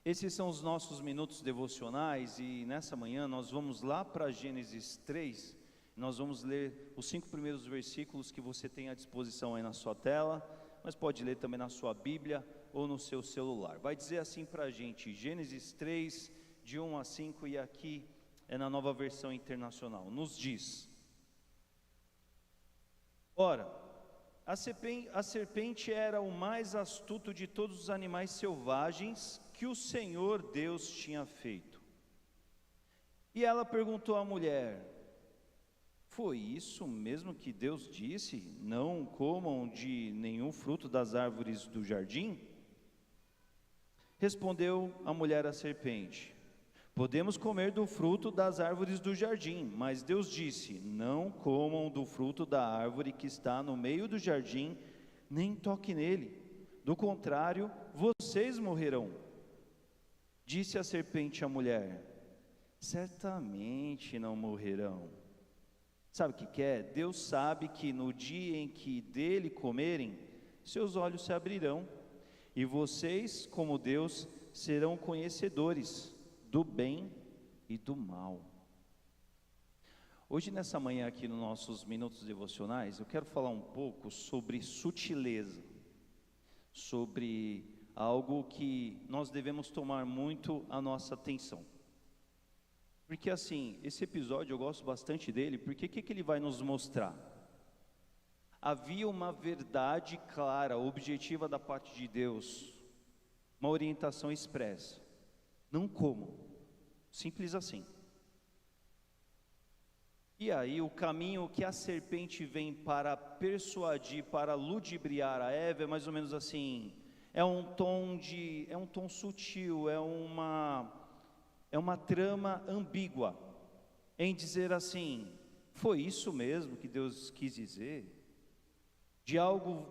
Esses são os nossos minutos devocionais e nessa manhã nós vamos lá para Gênesis 3, nós vamos ler os 5 primeiros versículos que você tem à disposição aí na sua tela, mas pode ler também na sua Bíblia ou no seu celular. Vai dizer assim para a gente, Gênesis 3, de 1 a 5, e aqui é na Nova Versão Internacional, nos diz: Ora, a serpente era o mais astuto de todos os animais selvagens que o Senhor Deus tinha feito. E ela perguntou à mulher: foi isso mesmo que Deus disse? Não comam de nenhum fruto das árvores do jardim? Respondeu a mulher à serpente: podemos comer do fruto das árvores do jardim, mas Deus disse: não comam do fruto da árvore que está no meio do jardim, nem toque nele, do contrário, vocês morrerão. Disse a serpente à mulher: certamente não morrerão. Sabe o que é? Deus sabe que no dia em que dele comerem, seus olhos se abrirão, e vocês, como Deus, serão conhecedores do bem e do mal. Hoje nessa manhã aqui nos nossos minutos devocionais, eu quero falar um pouco sobre sutileza, sobre algo que nós devemos tomar muito a nossa atenção. Porque assim, esse episódio eu gosto bastante dele, porque o que ele vai nos mostrar? Havia uma verdade clara, objetiva da parte de Deus, uma orientação expressa: não comam, simples assim. E aí o caminho que a serpente vem para persuadir, para ludibriar a Eva é mais ou menos assim, é um tom sutil, é uma trama ambígua, em dizer assim: foi isso mesmo que Deus quis dizer? De algo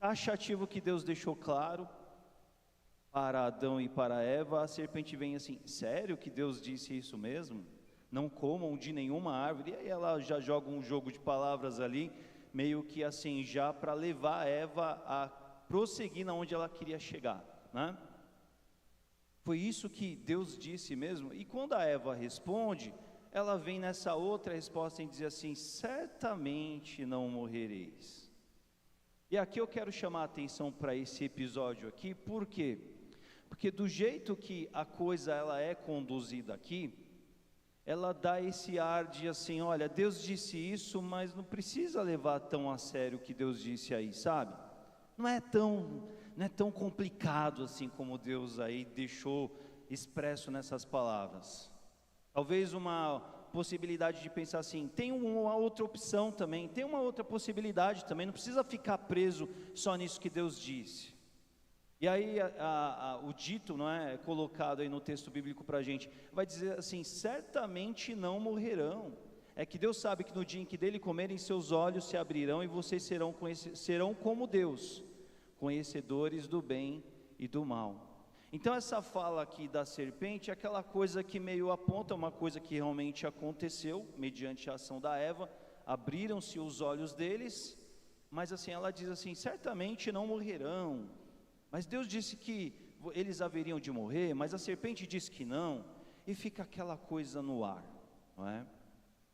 taxativo que Deus deixou claro para Adão e para Eva, a serpente vem assim: sério que Deus disse isso mesmo? Não comam de nenhuma árvore. E aí ela já joga um jogo de palavras ali, meio que assim, já para levar a Eva a prosseguir na onde ela queria chegar, né? Foi isso que Deus disse mesmo? E quando a Eva responde, ela vem nessa outra resposta em dizer assim: certamente não morrereis. E aqui eu quero chamar a atenção para esse episódio aqui, por quê? Porque do jeito que a coisa ela é conduzida aqui, ela dá esse ar de assim: olha, Deus disse isso, mas não precisa levar tão a sério o que Deus disse aí, sabe? Não é tão complicado assim como Deus aí deixou expresso nessas palavras. Talvez uma possibilidade de pensar assim: tem uma outra opção também, tem uma outra possibilidade também, não precisa ficar preso só nisso que Deus disse. E aí o dito, não é, colocado aí no texto bíblico para a gente, vai dizer assim: certamente não morrerão. É que Deus sabe que no dia em que dele comerem, seus olhos se abrirão e vocês serão como Deus, conhecedores do bem e do mal. Então essa fala aqui da serpente é aquela coisa que meio aponta uma coisa que realmente aconteceu, mediante a ação da Eva, abriram-se os olhos deles, mas assim, ela diz assim: certamente não morrerão, mas Deus disse que eles haveriam de morrer, mas a serpente diz que não, e fica aquela coisa no ar, não é?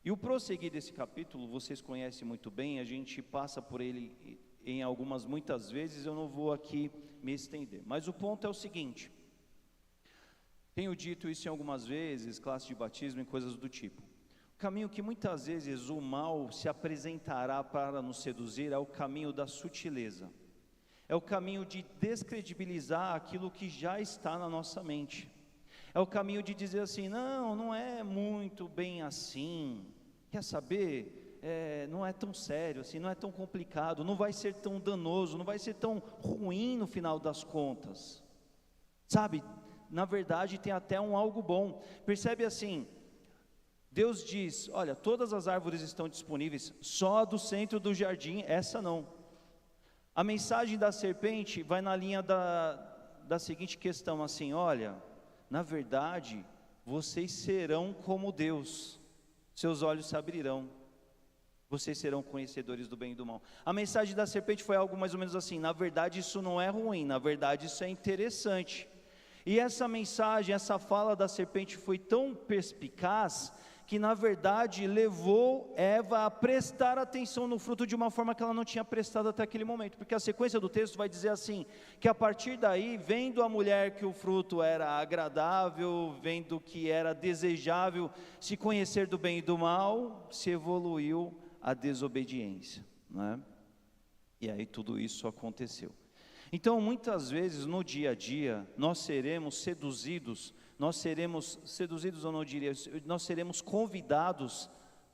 E o prosseguir desse capítulo, vocês conhecem muito bem, a gente passa por ele em muitas vezes, eu não vou aqui me estender, mas o ponto é o seguinte: tenho dito isso em algumas vezes, classe de batismo e coisas do tipo, o caminho que muitas vezes o mal se apresentará para nos seduzir é o caminho da sutileza, é o caminho de descredibilizar aquilo que já está na nossa mente, é o caminho de dizer assim: não é muito bem assim, quer saber? Não é tão sério assim, não é tão complicado, não vai ser tão danoso, não vai ser tão ruim no final das contas, sabe? Na verdade tem até algo bom. Percebe assim, Deus diz: olha, todas as árvores estão disponíveis, só a do centro do jardim, essa não. A mensagem da serpente vai na linha da seguinte questão assim: olha, na verdade vocês serão como Deus, seus olhos se abrirão, vocês serão conhecedores do bem e do mal. A mensagem da serpente foi algo mais ou menos assim: na verdade isso não é ruim, na verdade isso é interessante. E essa mensagem, essa fala da serpente foi tão perspicaz, que na verdade levou Eva a prestar atenção no fruto de uma forma que ela não tinha prestado até aquele momento, porque a sequência do texto vai dizer assim, que a partir daí, vendo a mulher que o fruto era agradável, vendo que era desejável se conhecer do bem e do mal, se evoluiu a desobediência, né? E aí tudo isso aconteceu. Então muitas vezes no dia a dia, nós seremos seduzidos ou não diria, nós seremos convidados,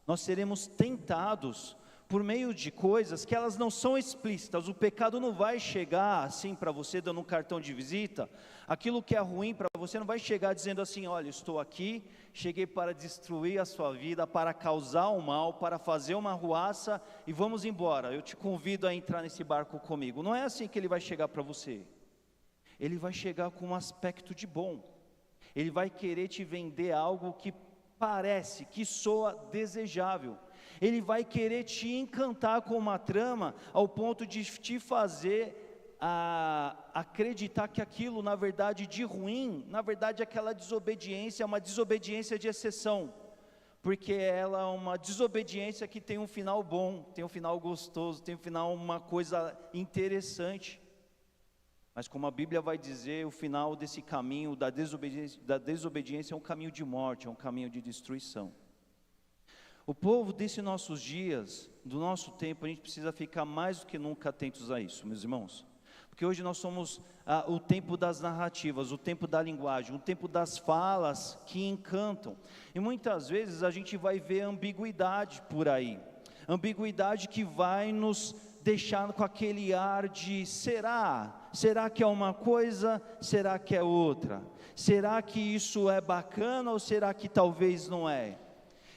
nós seremos tentados por meio de coisas que elas não são explícitas. O pecado não vai chegar assim para você dando um cartão de visita, aquilo que é ruim para você não vai chegar dizendo assim, olha, estou aqui, cheguei para destruir a sua vida, para causar o mal, para fazer uma ruaça e vamos embora, eu te convido a entrar nesse barco comigo. Não é assim que ele vai chegar para você, ele vai chegar com um aspecto de bom. Ele vai querer te vender algo que parece, que soa desejável. Ele vai querer te encantar com uma trama ao ponto de te fazer acreditar que aquilo, na verdade, de ruim, na verdade aquela desobediência é uma desobediência de exceção, porque ela é uma desobediência que tem um final bom, tem um final gostoso, tem um final, uma coisa interessante. Mas como a Bíblia vai dizer, o final desse caminho da desobediência é um caminho de morte, é um caminho de destruição. O povo desses nossos dias, do nosso tempo, a gente precisa ficar mais do que nunca atentos a isso, meus irmãos. Porque hoje nós somos o tempo das narrativas, o tempo da linguagem, o tempo das falas que encantam. E muitas vezes a gente vai ver ambiguidade por aí. Ambiguidade que vai nos deixar com aquele ar de será? Será que é uma coisa? Será que é outra? Será que isso é bacana ou será que talvez não é?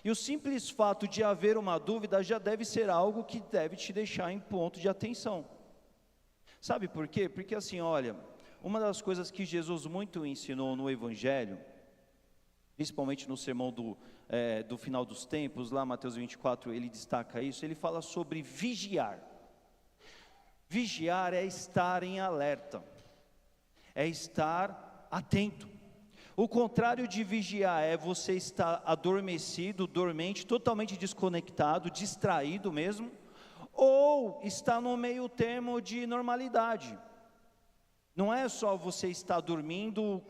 E o simples fato de haver uma dúvida já deve ser algo que deve te deixar em ponto de atenção. Sabe por quê? Porque assim, olha, uma das coisas que Jesus muito ensinou no Evangelho, principalmente no sermão do final dos tempos, lá Mateus 24, ele destaca isso, ele fala sobre vigiar. Vigiar é estar em alerta, é estar atento. O contrário de vigiar é você estar adormecido, dormente, totalmente desconectado, distraído mesmo, ou está no meio termo de normalidade. Não é só você estar dormindo,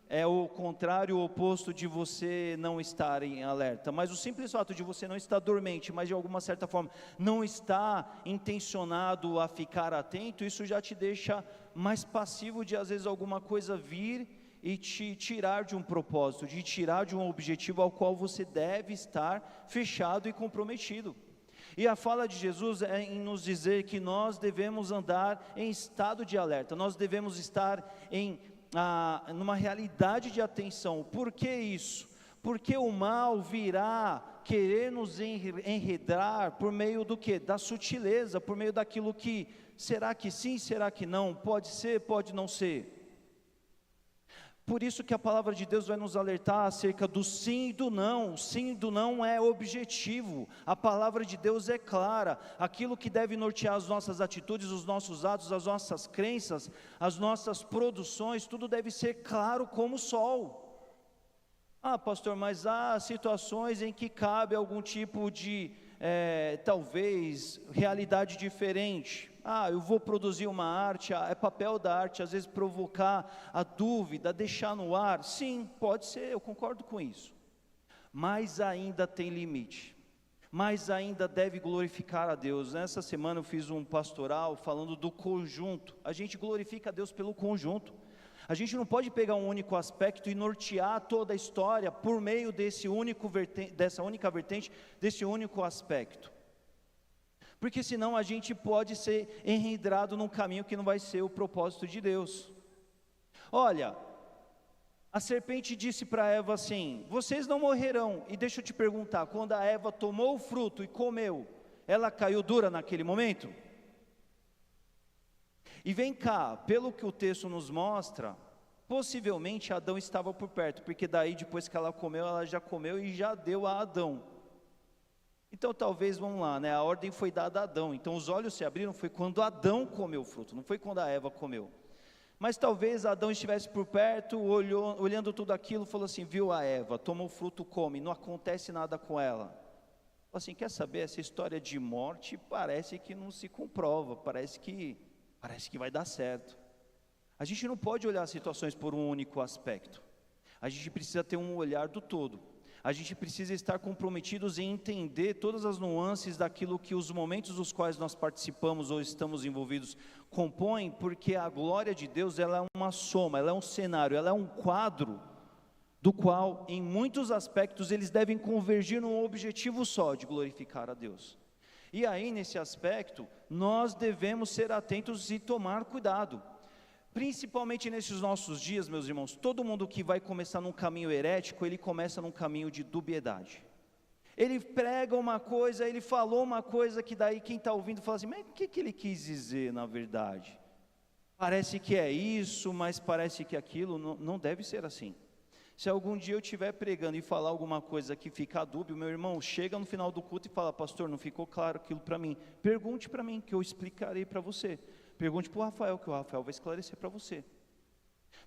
é o contrário, o oposto de você não estar em alerta, mas o simples fato de você não estar dormente, mas de alguma certa forma não estar intencionado a ficar atento, isso já te deixa mais passivo de às vezes alguma coisa vir e te tirar de um propósito, de tirar de um objetivo ao qual você deve estar fechado e comprometido. E a fala de Jesus é em nos dizer que nós devemos andar em estado de alerta, nós devemos estar numa realidade de atenção. Por que isso? Porque o mal virá querer nos enredar por meio do que? Da sutileza, por meio daquilo que, será que sim, será que não, pode ser, pode não ser. Por isso que a palavra de Deus vai nos alertar acerca do sim e do não. O sim e do não é objetivo, a palavra de Deus é clara, aquilo que deve nortear as nossas atitudes, os nossos atos, as nossas crenças, as nossas produções, tudo deve ser claro como o sol. Ah, pastor, mas há situações em que cabe algum tipo de, talvez, realidade diferente. Ah, eu vou produzir uma arte, é papel da arte, às vezes provocar a dúvida, deixar no ar. Sim, pode ser, eu concordo com isso. Mas ainda tem limite, mas ainda deve glorificar a Deus. Nessa semana eu fiz um pastoral falando do conjunto. A gente glorifica a Deus pelo conjunto. A gente não pode pegar um único aspecto e nortear toda a história por meio dessa única vertente, desse único aspecto. Porque senão a gente pode ser enredrado num caminho que não vai ser o propósito de Deus. Olha, a serpente disse para Eva assim, vocês não morrerão. E deixa eu te perguntar, quando a Eva tomou o fruto e comeu, ela caiu dura naquele momento? E vem cá, pelo que o texto nos mostra, possivelmente Adão estava por perto, porque daí depois que ela comeu, ela já comeu e já deu a Adão. Então talvez, vamos lá, né? A ordem foi dada a Adão, então os olhos se abriram, foi quando Adão comeu o fruto, não foi quando a Eva comeu. Mas talvez Adão estivesse por perto, olhando tudo aquilo, falou assim, viu a Eva, toma o fruto, come, não acontece nada com ela. Falou assim, quer saber, essa história de morte parece que não se comprova, parece que vai dar certo. A gente não pode olhar as situações por um único aspecto. A gente precisa ter um olhar do todo. A gente precisa estar comprometidos em entender todas as nuances daquilo que os momentos dos quais nós participamos ou estamos envolvidos compõem, porque a glória de Deus, ela é uma soma, ela é um cenário, ela é um quadro, do qual, em muitos aspectos, eles devem convergir num objetivo só, de glorificar a Deus. E aí, nesse aspecto, nós devemos ser atentos e tomar cuidado. Principalmente nesses nossos dias, meus irmãos, todo mundo que vai começar num caminho herético, ele começa num caminho de dubiedade. Ele prega uma coisa, ele falou uma coisa que daí quem está ouvindo fala assim, mas o que ele quis dizer na verdade? Parece que é isso, mas parece que aquilo, não deve ser assim. Se algum dia eu estiver pregando e falar alguma coisa que ficar dúbio, meu irmão, chega no final do culto e fala, pastor, não ficou claro aquilo para mim. Pergunte para mim, que eu explicarei para você. Pergunte para o Rafael, que o Rafael vai esclarecer para você.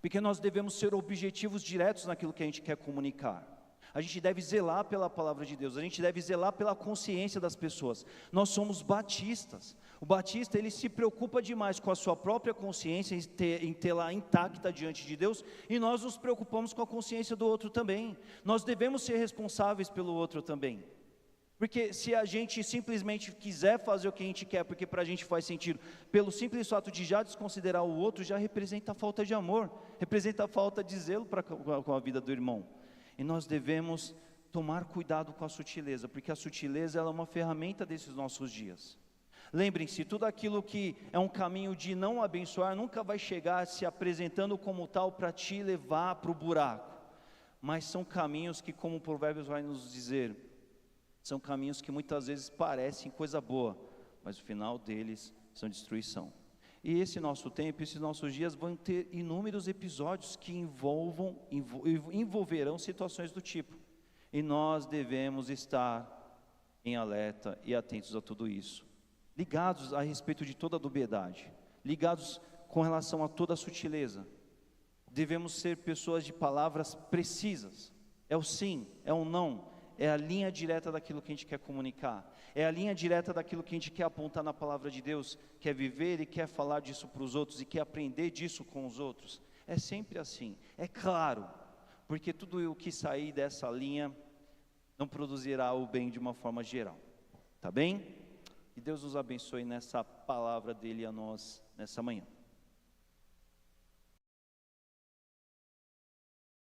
Porque nós devemos ser objetivos diretos naquilo que a gente quer comunicar. A gente deve zelar pela palavra de Deus, a gente deve zelar pela consciência das pessoas. Nós somos batistas. O batista, ele se preocupa demais com a sua própria consciência, em tê-la intacta diante de Deus, e nós nos preocupamos com a consciência do outro também. Nós devemos ser responsáveis pelo outro também. Porque se a gente simplesmente quiser fazer o que a gente quer, porque para a gente faz sentido, pelo simples fato de já desconsiderar o outro, já representa a falta de amor, representa a falta de zelo com a vida do irmão. E nós devemos tomar cuidado com a sutileza, porque a sutileza ela é uma ferramenta desses nossos dias. Lembrem-se, tudo aquilo que é um caminho de não abençoar, nunca vai chegar se apresentando como tal para te levar para o buraco. Mas são caminhos que, como o Provérbios vai nos dizer, são caminhos que muitas vezes parecem coisa boa, mas o final deles são destruição. E esse nosso tempo, esses nossos dias vão ter inúmeros episódios que envolverão situações do tipo. E nós devemos estar em alerta e atentos a tudo isso. Ligados a respeito de toda a dubiedade, ligados com relação a toda a sutileza. Devemos ser pessoas de palavras precisas. É o sim, é o não. É a linha direta daquilo que a gente quer comunicar, é a linha direta daquilo que a gente quer apontar na palavra de Deus, quer viver e quer falar disso para os outros, e quer aprender disso com os outros. É sempre assim, é claro, porque tudo o que sair dessa linha, não produzirá o bem de uma forma geral, tá bem? Que Deus nos abençoe nessa palavra dele a nós, nessa manhã.